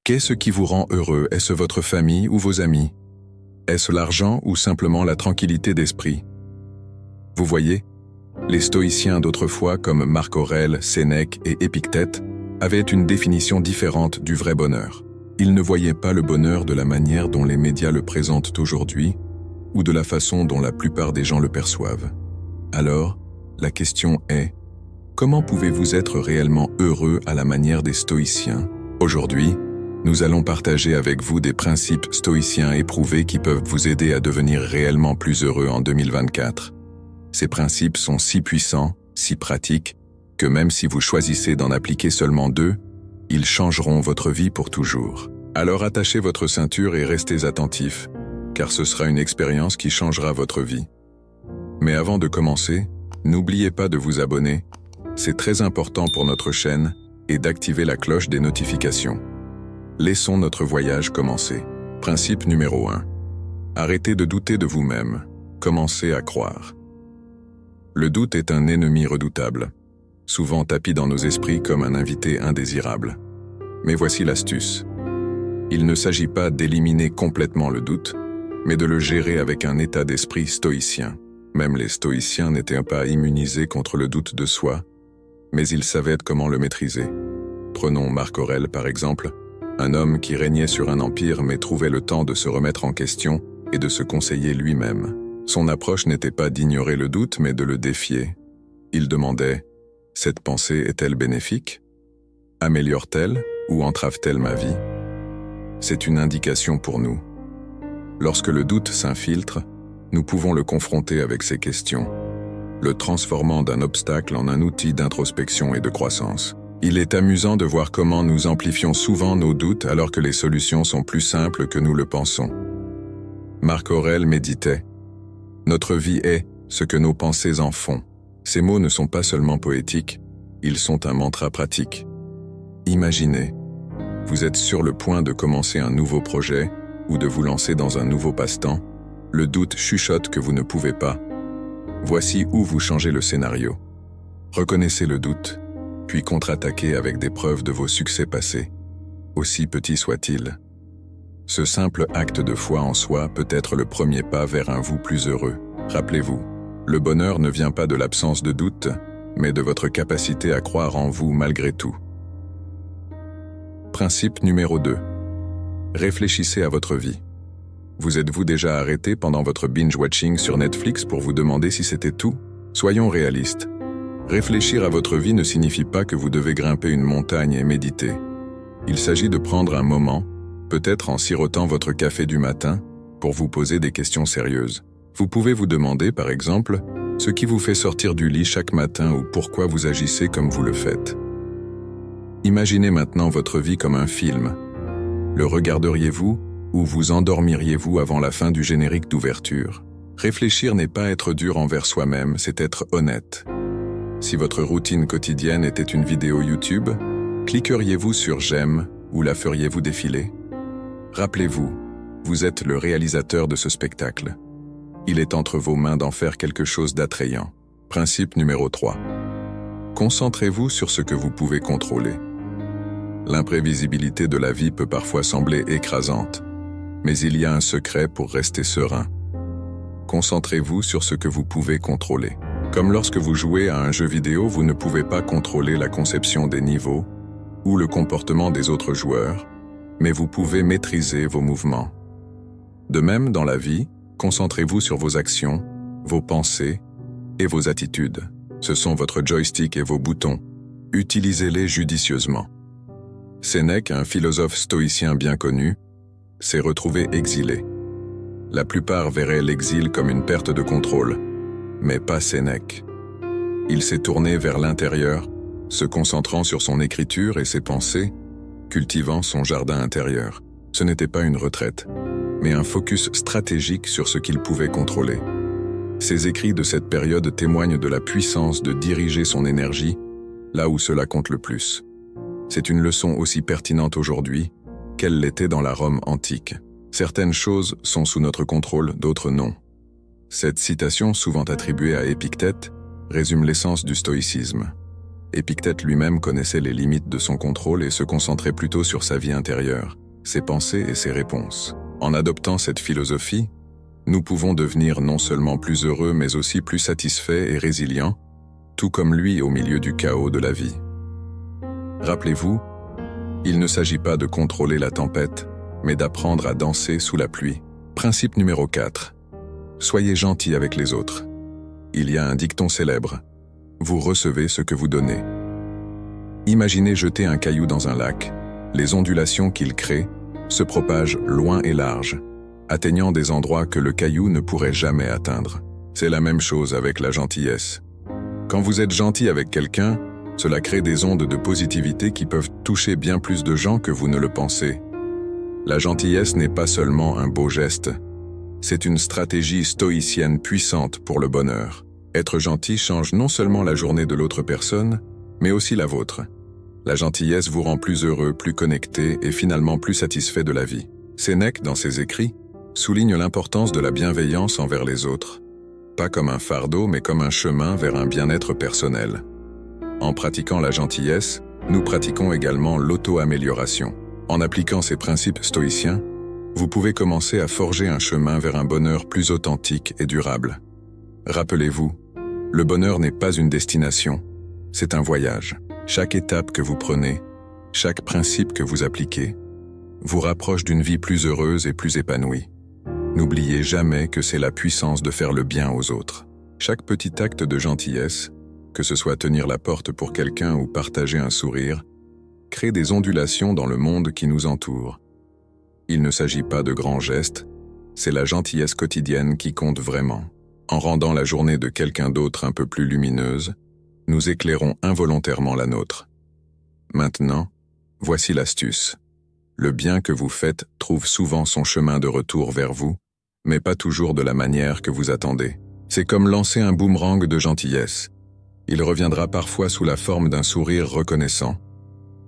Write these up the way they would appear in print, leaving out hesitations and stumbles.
Qu'est-ce qui vous rend heureux? Est-ce votre famille ou vos amis? Est-ce l'argent ou simplement la tranquillité d'esprit? Vous voyez, les stoïciens d'autrefois comme Marc Aurèle, Sénèque et Épictète avaient une définition différente du vrai bonheur. Ils ne voyaient pas le bonheur de la manière dont les médias le présentent aujourd'hui ou de la façon dont la plupart des gens le perçoivent. Alors, la question est, comment pouvez-vous être réellement heureux à la manière des stoïciens? Aujourd'hui, nous allons partager avec vous des principes stoïciens éprouvés qui peuvent vous aider à devenir réellement plus heureux en 2024. Ces principes sont si puissants, si pratiques, que même si vous choisissez d'en appliquer seulement 2, ils changeront votre vie pour toujours. Alors attachez votre ceinture et restez attentifs, car ce sera une expérience qui changera votre vie. Mais avant de commencer, n'oubliez pas de vous abonner, c'est très important pour notre chaîne, et d'activer la cloche des notifications. Laissons notre voyage commencer. Principe numéro 1. Arrêtez de douter de vous-même. Commencez à croire. Le doute est un ennemi redoutable, souvent tapi dans nos esprits comme un invité indésirable. Mais voici l'astuce. Il ne s'agit pas d'éliminer complètement le doute, mais de le gérer avec un état d'esprit stoïcien. Même les stoïciens n'étaient pas immunisés contre le doute de soi, mais ils savaient comment le maîtriser. Prenons Marc Aurèle par exemple, un homme qui régnait sur un empire mais trouvait le temps de se remettre en question et de se conseiller lui-même. Son approche n'était pas d'ignorer le doute mais de le défier. Il demandait « Cette pensée est-elle bénéfique? Améliore-t-elle ou entrave-t-elle ma vie ?» C'est une indication pour nous. Lorsque le doute s'infiltre, nous pouvons le confronter avec ces questions, le transformant d'un obstacle en un outil d'introspection et de croissance. Il est amusant de voir comment nous amplifions souvent nos doutes alors que les solutions sont plus simples que nous le pensons. Marc Aurèle méditait « Notre vie est ce que nos pensées en font ». Ces mots ne sont pas seulement poétiques, ils sont un mantra pratique. Imaginez, vous êtes sur le point de commencer un nouveau projet ou de vous lancer dans un nouveau passe-temps. Le doute chuchote que vous ne pouvez pas. Voici où vous changez le scénario. Reconnaissez le doute, puis contre-attaquez avec des preuves de vos succès passés, aussi petits soient-ils. Ce simple acte de foi en soi peut être le premier pas vers un vous plus heureux. Rappelez-vous, le bonheur ne vient pas de l'absence de doute, mais de votre capacité à croire en vous malgré tout. Principe numéro 2. Réfléchissez à votre vie. Vous êtes-vous déjà arrêté pendant votre binge-watching sur Netflix pour vous demander si c'était tout? Soyons réalistes. Réfléchir à votre vie ne signifie pas que vous devez grimper une montagne et méditer. Il s'agit de prendre un moment, peut-être en sirotant votre café du matin, pour vous poser des questions sérieuses. Vous pouvez vous demander, par exemple, ce qui vous fait sortir du lit chaque matin ou pourquoi vous agissez comme vous le faites. Imaginez maintenant votre vie comme un film. Le regarderiez-vous ou vous endormiriez-vous avant la fin du générique d'ouverture? Réfléchir n'est pas être dur envers soi-même, c'est être honnête. Si votre routine quotidienne était une vidéo YouTube, cliqueriez-vous sur « J'aime » ou la feriez-vous défiler? Rappelez-vous, vous êtes le réalisateur de ce spectacle. Il est entre vos mains d'en faire quelque chose d'attrayant. Principe numéro 3. Concentrez-vous sur ce que vous pouvez contrôler. L'imprévisibilité de la vie peut parfois sembler écrasante, mais il y a un secret pour rester serein. Concentrez-vous sur ce que vous pouvez contrôler. Comme lorsque vous jouez à un jeu vidéo, vous ne pouvez pas contrôler la conception des niveaux ou le comportement des autres joueurs, mais vous pouvez maîtriser vos mouvements. De même, dans la vie, concentrez-vous sur vos actions, vos pensées et vos attitudes. Ce sont votre joystick et vos boutons. Utilisez-les judicieusement. Sénèque, un philosophe stoïcien bien connu, s'est retrouvé exilé. La plupart verraient l'exil comme une perte de contrôle, mais pas Sénèque. Il s'est tourné vers l'intérieur, se concentrant sur son écriture et ses pensées, cultivant son jardin intérieur. Ce n'était pas une retraite, mais un focus stratégique sur ce qu'il pouvait contrôler. Ses écrits de cette période témoignent de la puissance de diriger son énergie là où cela compte le plus. C'est une leçon aussi pertinente aujourd'hui qu'elle l'était dans la Rome antique. Certaines choses sont sous notre contrôle, d'autres non. Cette citation, souvent attribuée à Épictète, résume l'essence du stoïcisme. Épictète lui-même connaissait les limites de son contrôle et se concentrait plutôt sur sa vie intérieure, ses pensées et ses réponses. En adoptant cette philosophie, nous pouvons devenir non seulement plus heureux mais aussi plus satisfaits et résilients, tout comme lui au milieu du chaos de la vie. Rappelez-vous, il ne s'agit pas de contrôler la tempête, mais d'apprendre à danser sous la pluie. Principe numéro 4. Soyez gentil avec les autres. Il y a un dicton célèbre. Vous recevez ce que vous donnez. Imaginez jeter un caillou dans un lac. Les ondulations qu'il crée se propagent loin et large, atteignant des endroits que le caillou ne pourrait jamais atteindre. C'est la même chose avec la gentillesse. Quand vous êtes gentil avec quelqu'un, cela crée des ondes de positivité qui peuvent toucher bien plus de gens que vous ne le pensez. La gentillesse n'est pas seulement un beau geste, c'est une stratégie stoïcienne puissante pour le bonheur. Être gentil change non seulement la journée de l'autre personne, mais aussi la vôtre. La gentillesse vous rend plus heureux, plus connecté et finalement plus satisfait de la vie. Sénèque, dans ses écrits, souligne l'importance de la bienveillance envers les autres, pas comme un fardeau mais comme un chemin vers un bien-être personnel. En pratiquant la gentillesse, nous pratiquons également l'auto-amélioration. En appliquant ces principes stoïciens, vous pouvez commencer à forger un chemin vers un bonheur plus authentique et durable. Rappelez-vous, le bonheur n'est pas une destination, c'est un voyage. Chaque étape que vous prenez, chaque principe que vous appliquez, vous rapproche d'une vie plus heureuse et plus épanouie. N'oubliez jamais que c'est la puissance de faire le bien aux autres. Chaque petit acte de gentillesse, que ce soit tenir la porte pour quelqu'un ou partager un sourire, crée des ondulations dans le monde qui nous entoure. Il ne s'agit pas de grands gestes, c'est la gentillesse quotidienne qui compte vraiment. En rendant la journée de quelqu'un d'autre un peu plus lumineuse, nous éclairons involontairement la nôtre. Maintenant, voici l'astuce. Le bien que vous faites trouve souvent son chemin de retour vers vous, mais pas toujours de la manière que vous attendez. C'est comme lancer un boomerang de gentillesse. Il reviendra parfois sous la forme d'un sourire reconnaissant,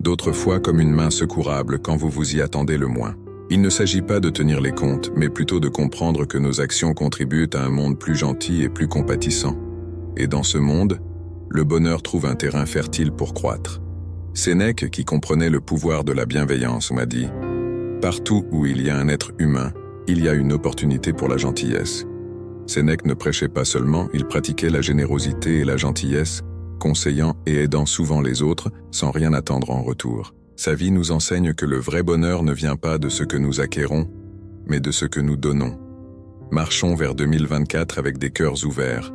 d'autres fois comme une main secourable quand vous vous y attendez le moins. Il ne s'agit pas de tenir les comptes, mais plutôt de comprendre que nos actions contribuent à un monde plus gentil et plus compatissant. Et dans ce monde, le bonheur trouve un terrain fertile pour croître. Sénèque, qui comprenait le pouvoir de la bienveillance, m'a dit « Partout où il y a un être humain, il y a une opportunité pour la gentillesse. » Sénèque ne prêchait pas seulement, il pratiquait la générosité et la gentillesse, conseillant et aidant souvent les autres sans rien attendre en retour. Sa vie nous enseigne que le vrai bonheur ne vient pas de ce que nous acquérons, mais de ce que nous donnons. Marchons vers 2024 avec des cœurs ouverts,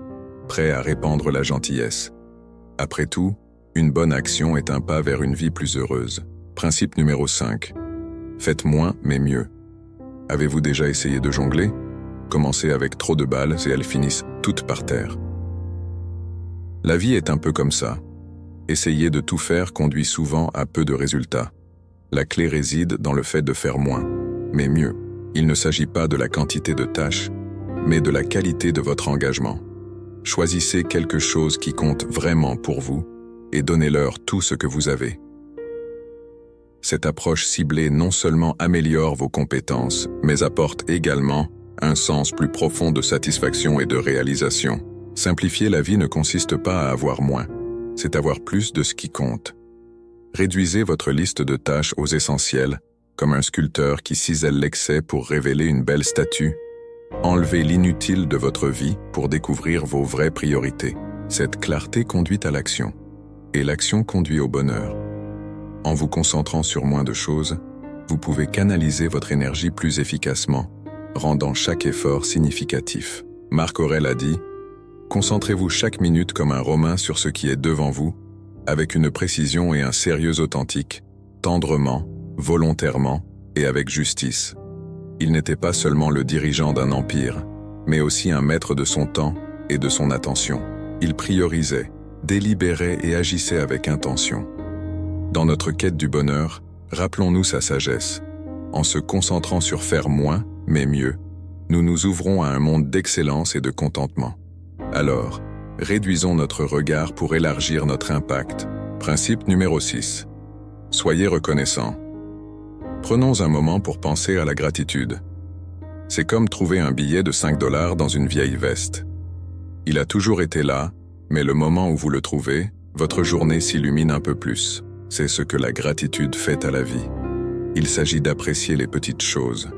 prêts à répandre la gentillesse. Après tout, une bonne action est un pas vers une vie plus heureuse. Principe numéro 5. Faites moins, mais mieux. Avez-vous déjà essayé de jongler ? Commencez avec trop de balles et elles finissent toutes par terre. La vie est un peu comme ça. Essayer de tout faire conduit souvent à peu de résultats. La clé réside dans le fait de faire moins, mais mieux. Il ne s'agit pas de la quantité de tâches, mais de la qualité de votre engagement. Choisissez quelque chose qui compte vraiment pour vous et donnez-leur tout ce que vous avez. Cette approche ciblée non seulement améliore vos compétences, mais apporte également un sens plus profond de satisfaction et de réalisation. Simplifier la vie ne consiste pas à avoir moins, c'est avoir plus de ce qui compte. Réduisez votre liste de tâches aux essentiels, comme un sculpteur qui cisèle l'excès pour révéler une belle statue. Enlevez l'inutile de votre vie pour découvrir vos vraies priorités. Cette clarté conduit à l'action, et l'action conduit au bonheur. En vous concentrant sur moins de choses, vous pouvez canaliser votre énergie plus efficacement, rendant chaque effort significatif. Marc Aurèle a dit « Concentrez-vous chaque minute comme un Romain sur ce qui est devant vous, avec une précision et un sérieux authentique, tendrement, volontairement et avec justice. » Il n'était pas seulement le dirigeant d'un empire, mais aussi un maître de son temps et de son attention. Il priorisait, délibérait et agissait avec intention. Dans notre quête du bonheur, rappelons-nous sa sagesse. En se concentrant sur faire moins, mais mieux, nous nous ouvrons à un monde d'excellence et de contentement. Alors, réduisons notre regard pour élargir notre impact. Principe numéro 6. Soyez reconnaissants. Prenons un moment pour penser à la gratitude. C'est comme trouver un billet de 5 $ dans une vieille veste. Il a toujours été là, mais le moment où vous le trouvez, votre journée s'illumine un peu plus. C'est ce que la gratitude fait à la vie. Il s'agit d'apprécier les petites choses.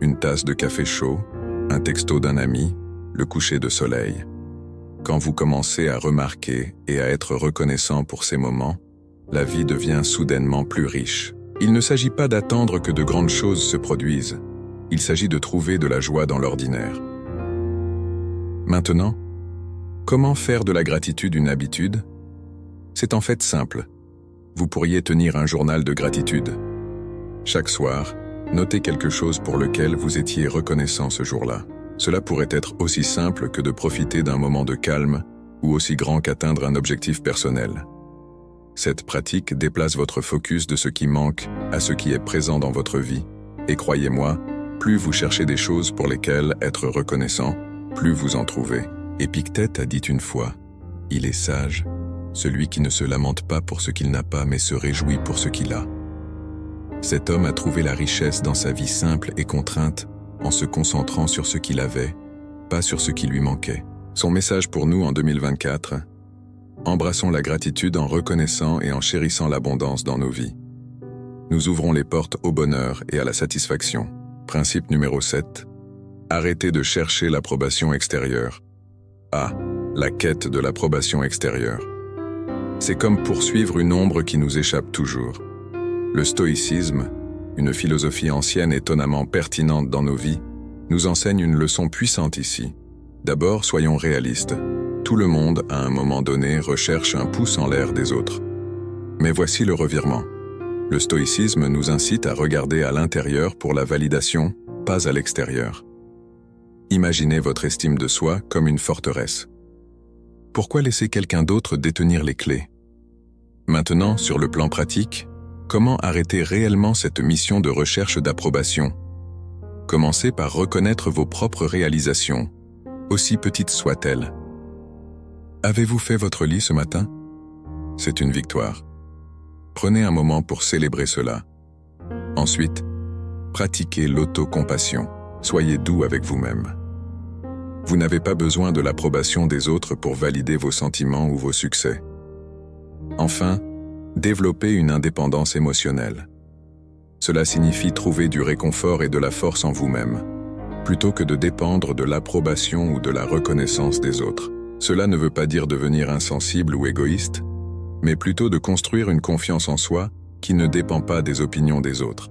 Une tasse de café chaud, un texto d'un ami, le coucher de soleil. Quand vous commencez à remarquer et à être reconnaissant pour ces moments, la vie devient soudainement plus riche. Il ne s'agit pas d'attendre que de grandes choses se produisent. Il s'agit de trouver de la joie dans l'ordinaire. Maintenant, comment faire de la gratitude une habitude? C'est en fait simple. Vous pourriez tenir un journal de gratitude. Chaque soir, notez quelque chose pour lequel vous étiez reconnaissant ce jour-là. Cela pourrait être aussi simple que de profiter d'un moment de calme ou aussi grand qu'atteindre un objectif personnel. Cette pratique déplace votre focus de ce qui manque à ce qui est présent dans votre vie. Et croyez-moi, plus vous cherchez des choses pour lesquelles être reconnaissant, plus vous en trouvez. Épictète a dit une fois, « Il est sage, celui qui ne se lamente pas pour ce qu'il n'a pas mais se réjouit pour ce qu'il a. » Cet homme a trouvé la richesse dans sa vie simple et contrainte en se concentrant sur ce qu'il avait, pas sur ce qui lui manquait. Son message pour nous en 2024 : embrassons la gratitude en reconnaissant et en chérissant l'abondance dans nos vies. Nous ouvrons les portes au bonheur et à la satisfaction. Principe numéro 7. Arrêtez de chercher l'approbation extérieure. A. La quête de l'approbation extérieure. C'est comme poursuivre une ombre qui nous échappe toujours. Le stoïcisme, une philosophie ancienne étonnamment pertinente dans nos vies, nous enseigne une leçon puissante ici. D'abord, soyons réalistes. Tout le monde, à un moment donné, recherche un pouce en l'air des autres. Mais voici le revirement. Le stoïcisme nous incite à regarder à l'intérieur pour la validation, pas à l'extérieur. Imaginez votre estime de soi comme une forteresse. Pourquoi laisser quelqu'un d'autre détenir les clés? Maintenant, sur le plan pratique, comment arrêter réellement cette mission de recherche d'approbation? Commencez par reconnaître vos propres réalisations, aussi petites soient-elles. Avez-vous fait votre lit ce matin? C'est une victoire. Prenez un moment pour célébrer cela. Ensuite, pratiquez l'autocompassion. Soyez doux avec vous-même. Vous n'avez pas besoin de l'approbation des autres pour valider vos sentiments ou vos succès. Enfin, développez une indépendance émotionnelle. Cela signifie trouver du réconfort et de la force en vous-même, plutôt que de dépendre de l'approbation ou de la reconnaissance des autres. Cela ne veut pas dire devenir insensible ou égoïste, mais plutôt de construire une confiance en soi qui ne dépend pas des opinions des autres.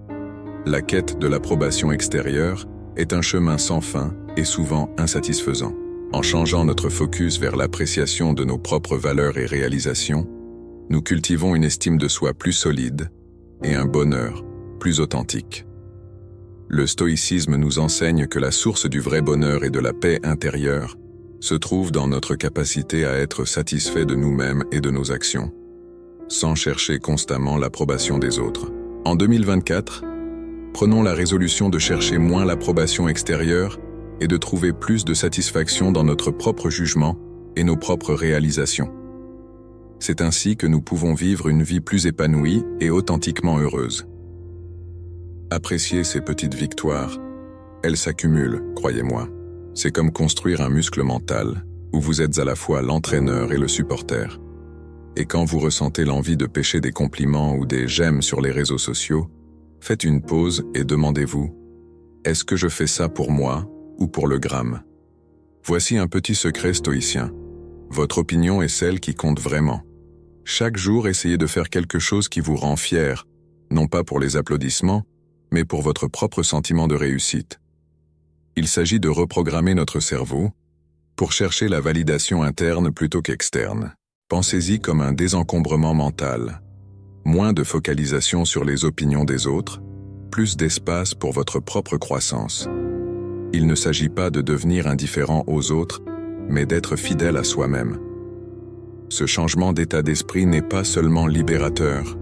La quête de l'approbation extérieure est un chemin sans fin et souvent insatisfaisant. En changeant notre focus vers l'appréciation de nos propres valeurs et réalisations, nous cultivons une estime de soi plus solide et un bonheur plus authentique. Le stoïcisme nous enseigne que la source du vrai bonheur et de la paix intérieure se trouve dans notre capacité à être satisfait de nous-mêmes et de nos actions, sans chercher constamment l'approbation des autres. En 2024, prenons la résolution de chercher moins l'approbation extérieure et de trouver plus de satisfaction dans notre propre jugement et nos propres réalisations. C'est ainsi que nous pouvons vivre une vie plus épanouie et authentiquement heureuse. Appréciez ces petites victoires. Elles s'accumulent, croyez-moi. C'est comme construire un muscle mental, où vous êtes à la fois l'entraîneur et le supporter. Et quand vous ressentez l'envie de pêcher des compliments ou des j'aime sur les réseaux sociaux, faites une pause et demandez-vous, est-ce que je fais ça pour moi ou pour le gramme? Voici un petit secret stoïcien. Votre opinion est celle qui compte vraiment. Chaque jour, essayez de faire quelque chose qui vous rend fier, non pas pour les applaudissements, mais pour votre propre sentiment de réussite. Il s'agit de reprogrammer notre cerveau pour chercher la validation interne plutôt qu'externe. Pensez-y comme un désencombrement mental. Moins de focalisation sur les opinions des autres, plus d'espace pour votre propre croissance. Il ne s'agit pas de devenir indifférent aux autres, mais d'être fidèle à soi-même. Ce changement d'état d'esprit n'est pas seulement libérateur,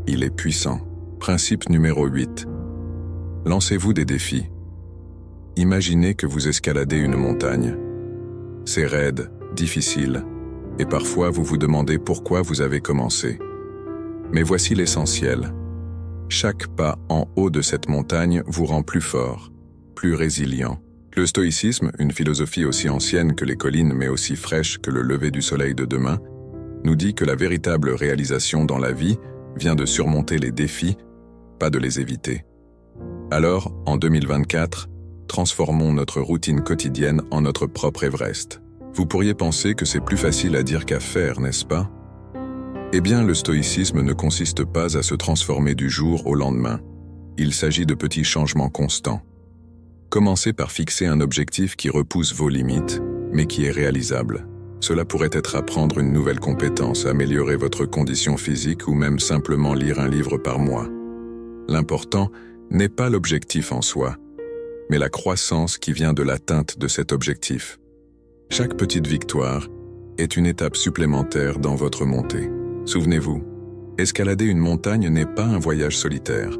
il est puissant. Principe numéro 8. Lancez-vous des défis. Imaginez que vous escaladez une montagne. C'est raide, difficile, et parfois vous vous demandez pourquoi vous avez commencé. Mais voici l'essentiel. Chaque pas en haut de cette montagne vous rend plus fort, plus résilient. Le stoïcisme, une philosophie aussi ancienne que les collines mais aussi fraîche que le lever du soleil de demain, nous dit que la véritable réalisation dans la vie vient de surmonter les défis, pas de les éviter. Alors, en 2024, transformons notre routine quotidienne en notre propre Everest. Vous pourriez penser que c'est plus facile à dire qu'à faire, n'est-ce pas? Eh bien, le stoïcisme ne consiste pas à se transformer du jour au lendemain. Il s'agit de petits changements constants. Commencez par fixer un objectif qui repousse vos limites, mais qui est réalisable. Cela pourrait être apprendre une nouvelle compétence, améliorer votre condition physique ou même simplement lire un livre par mois. L'important n'est pas l'objectif en soi, mais la croissance qui vient de l'atteinte de cet objectif. Chaque petite victoire est une étape supplémentaire dans votre montée. Souvenez-vous, escalader une montagne n'est pas un voyage solitaire.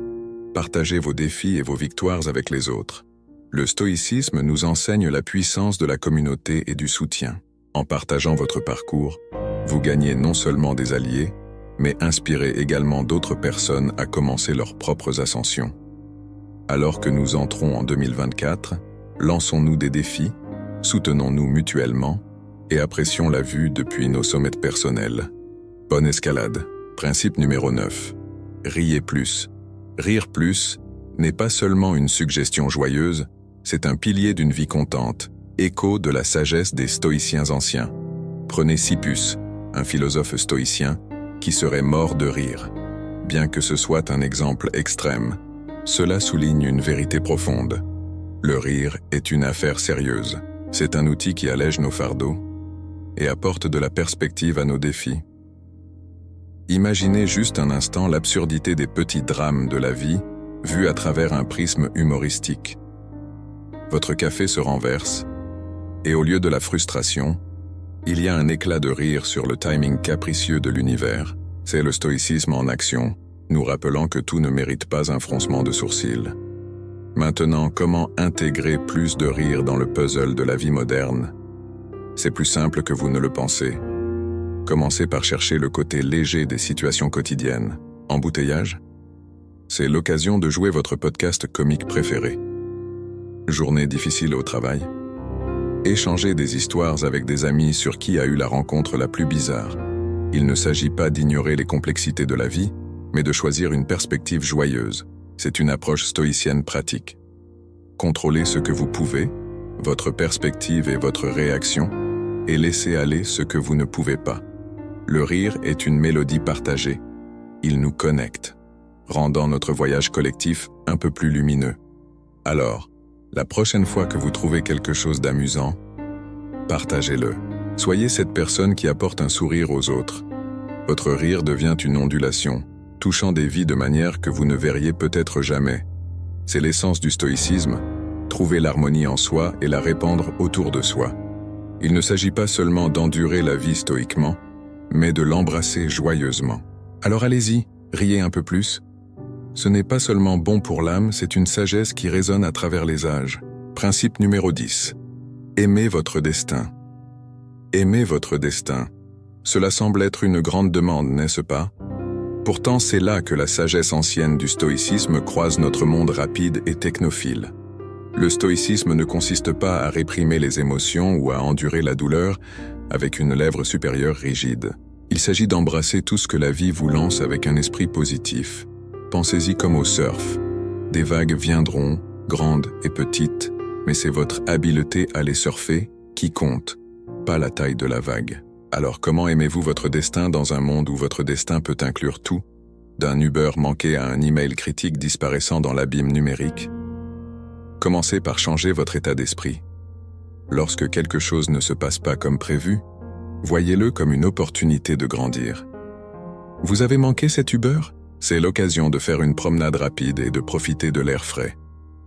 Partagez vos défis et vos victoires avec les autres. Le stoïcisme nous enseigne la puissance de la communauté et du soutien. En partageant votre parcours, vous gagnez non seulement des alliés, mais inspirez également d'autres personnes à commencer leurs propres ascensions. Alors que nous entrons en 2024, lançons-nous des défis, soutenons-nous mutuellement et apprécions la vue depuis nos sommets personnels. Bonne escalade. Principe numéro 9. Riez plus. Rire plus n'est pas seulement une suggestion joyeuse, c'est un pilier d'une vie contente, écho de la sagesse des stoïciens anciens. Prenez Sippus, un philosophe stoïcien, qui serait mort de rire. Bien que ce soit un exemple extrême, cela souligne une vérité profonde. Le rire est une affaire sérieuse. C'est un outil qui allège nos fardeaux et apporte de la perspective à nos défis. Imaginez juste un instant l'absurdité des petits drames de la vie vus à travers un prisme humoristique. Votre café se renverse, et au lieu de la frustration, il y a un éclat de rire sur le timing capricieux de l'univers. C'est le stoïcisme en action, nous rappelant que tout ne mérite pas un froncement de sourcils. Maintenant, comment intégrer plus de rire dans le puzzle de la vie moderne? C'est plus simple que vous ne le pensez. Commencez par chercher le côté léger des situations quotidiennes. Embouteillage? C'est l'occasion de jouer votre podcast comique préféré. Journée difficile au travail? Échangez des histoires avec des amis sur qui a eu la rencontre la plus bizarre. Il ne s'agit pas d'ignorer les complexités de la vie, mais de choisir une perspective joyeuse. C'est une approche stoïcienne pratique. Contrôlez ce que vous pouvez, votre perspective et votre réaction, et laissez aller ce que vous ne pouvez pas. Le rire est une mélodie partagée. Il nous connecte, rendant notre voyage collectif un peu plus lumineux. Alors, la prochaine fois que vous trouvez quelque chose d'amusant, partagez-le. Soyez cette personne qui apporte un sourire aux autres. Votre rire devient une ondulation, touchant des vies de manière que vous ne verriez peut-être jamais. C'est l'essence du stoïcisme, trouver l'harmonie en soi et la répandre autour de soi. Il ne s'agit pas seulement d'endurer la vie stoïquement, mais de l'embrasser joyeusement. Alors allez-y, riez un peu plus. Ce n'est pas seulement bon pour l'âme, c'est une sagesse qui résonne à travers les âges. Principe numéro 10. Aimez votre destin. Aimez votre destin. Cela semble être une grande demande, n'est-ce pas? Pourtant, c'est là que la sagesse ancienne du stoïcisme croise notre monde rapide et technophile. Le stoïcisme ne consiste pas à réprimer les émotions ou à endurer la douleur avec une lèvre supérieure rigide. Il s'agit d'embrasser tout ce que la vie vous lance avec un esprit positif. Pensez-y comme au surf. Des vagues viendront, grandes et petites, mais c'est votre habileté à les surfer qui compte, pas la taille de la vague. Alors comment aimez-vous votre destin dans un monde où votre destin peut inclure tout, d'un Uber manqué à un email critique disparaissant dans l'abîme numérique? Commencez par changer votre état d'esprit. Lorsque quelque chose ne se passe pas comme prévu, voyez-le comme une opportunité de grandir. Vous avez manqué cet Uber? C'est l'occasion de faire une promenade rapide et de profiter de l'air frais.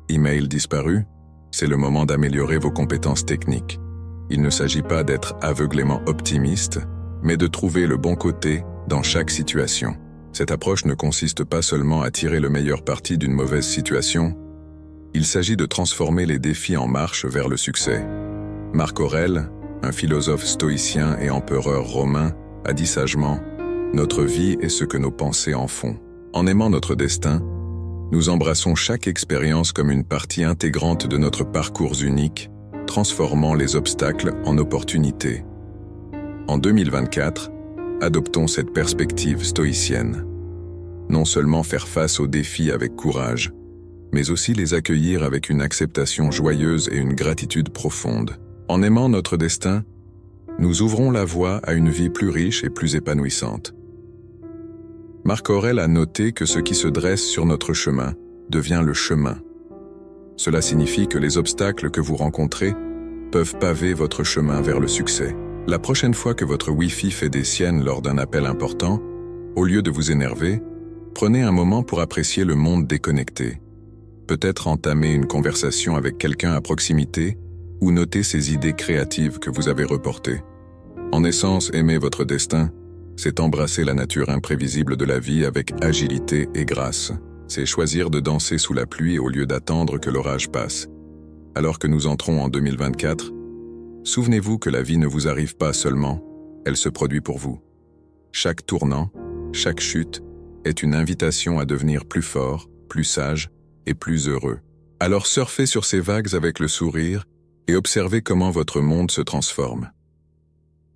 Email disparu? C'est le moment d'améliorer vos compétences techniques. Il ne s'agit pas d'être aveuglément optimiste, mais de trouver le bon côté dans chaque situation. Cette approche ne consiste pas seulement à tirer le meilleur parti d'une mauvaise situation, il s'agit de transformer les défis en marche vers le succès. Marc Aurèle, un philosophe stoïcien et empereur romain, a dit sagement « Notre vie est ce que nos pensées en font ». En aimant notre destin, nous embrassons chaque expérience comme une partie intégrante de notre parcours unique, transformant les obstacles en opportunités. En 2024, Adoptons cette perspective stoïcienne. Non seulement faire face aux défis avec courage, mais aussi les accueillir avec une acceptation joyeuse et une gratitude profonde. En aimant notre destin, nous ouvrons la voie à une vie plus riche et plus épanouissante. Marc Aurèle a noté que ce qui se dresse sur notre chemin devient le chemin. Cela signifie que les obstacles que vous rencontrez peuvent paver votre chemin vers le succès. La prochaine fois que votre Wi-Fi fait des siennes lors d'un appel important, au lieu de vous énerver, prenez un moment pour apprécier le monde déconnecté. Peut-être entamer une conversation avec quelqu'un à proximité ou noter ces idées créatives que vous avez reportées. En essence, aimer votre destin, c'est embrasser la nature imprévisible de la vie avec agilité et grâce. C'est choisir de danser sous la pluie au lieu d'attendre que l'orage passe. Alors que nous entrons en 2024, souvenez-vous que la vie ne vous arrive pas seulement, elle se produit pour vous. Chaque tournant, chaque chute, est une invitation à devenir plus fort, plus sage et plus heureux. Alors surfez sur ces vagues avec le sourire et observez comment votre monde se transforme.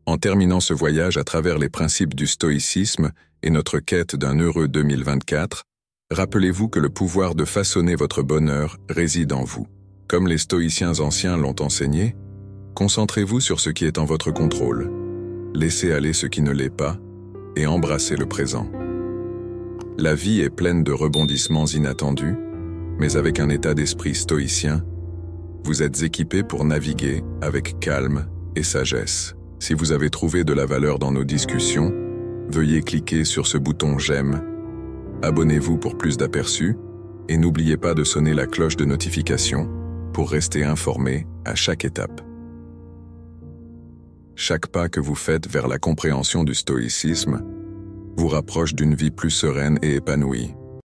En terminant ce voyage à travers les principes du stoïcisme et notre quête d'un heureux 2024, rappelez-vous que le pouvoir de façonner votre bonheur réside en vous. Comme les stoïciens anciens l'ont enseigné, concentrez-vous sur ce qui est en votre contrôle. Laissez aller ce qui ne l'est pas et embrassez le présent. La vie est pleine de rebondissements inattendus, mais avec un état d'esprit stoïcien, vous êtes équipé pour naviguer avec calme et sagesse. Si vous avez trouvé de la valeur dans nos discussions, veuillez cliquer sur ce bouton j'aime, abonnez-vous pour plus d'aperçus et n'oubliez pas de sonner la cloche de notification pour rester informé à chaque étape. Chaque pas que vous faites vers la compréhension du stoïcisme vous rapproche d'une vie plus sereine et épanouie.